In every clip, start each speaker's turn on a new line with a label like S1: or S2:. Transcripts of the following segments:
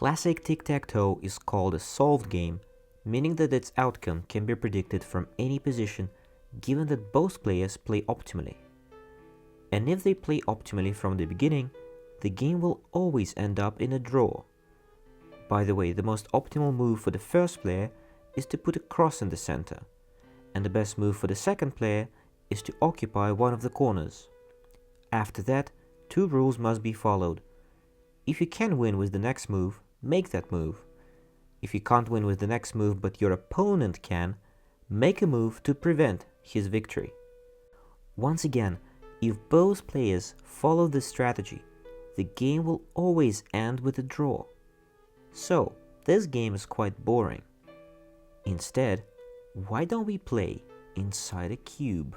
S1: Classic tic-tac-toe is called a solved game, meaning that its outcome can be predicted from any position given that both players play optimally. And if they play optimally from the beginning, the game will always end up in a draw. By the way, the most optimal move for the first player is to put a cross in the center, and the best move for the second player is to occupy one of the corners. After that, two rules must be followed. If you can win with the next move, make that move. If you can't win with the next move but your opponent can, make a move to prevent his victory. Once again, if both players follow this strategy, the game will always end with a draw. So, this game is quite boring. Instead, why don't we play inside a cube?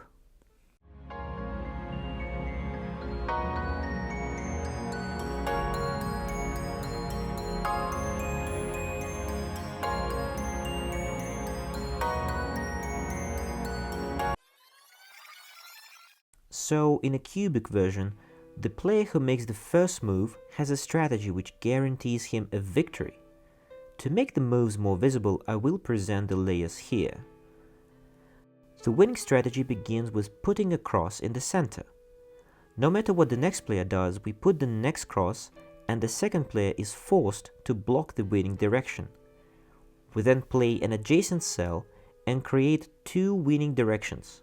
S1: So, in a cubic version, the player who makes the first move has a strategy which guarantees him a victory. To make the moves more visible, I will present the layers here. The winning strategy begins with putting a cross in the center. No matter what the next player does, we put the next cross and the second player is forced to block the winning direction. We then play an adjacent cell and create two winning directions.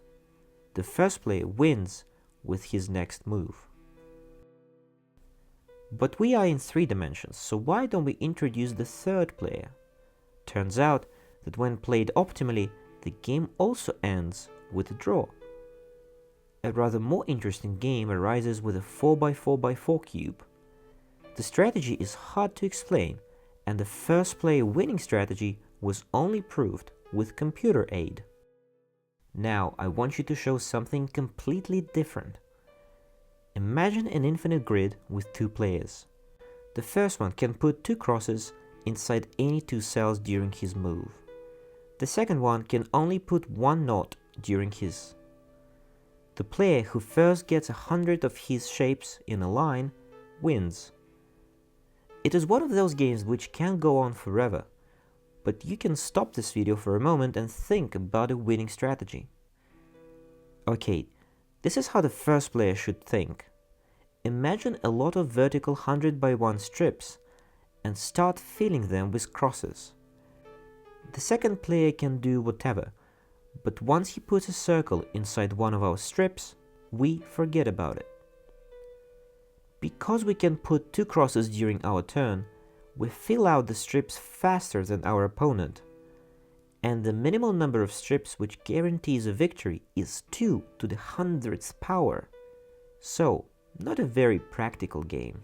S1: The first player wins with his next move. But we are in 3 dimensions, so why don't we introduce the third player? Turns out that when played optimally, the game also ends with a draw. A rather more interesting game arises with a 4x4x4 cube. The strategy is hard to explain, and the first player winning strategy was only proved with computer aid. Now I want you to show something completely different. Imagine an infinite grid with 2 players. The first one can put 2 crosses inside any 2 cells during his move. The second one can only put 1 knot during his. The player who first gets 100 of his shapes in a line wins. It is one of those games which can go on forever, but you can stop this video for a moment and think about a winning strategy. Okay, this is how the first player should think. Imagine a lot of vertical 100x1 strips and start filling them with crosses. The second player can do whatever, but once he puts a circle inside one of our strips, we forget about it. Because we can put 2 crosses during our turn, we fill out the strips faster than our opponent, and the minimal number of strips which guarantees a victory is 2 to the 100th power. So, not a very practical game.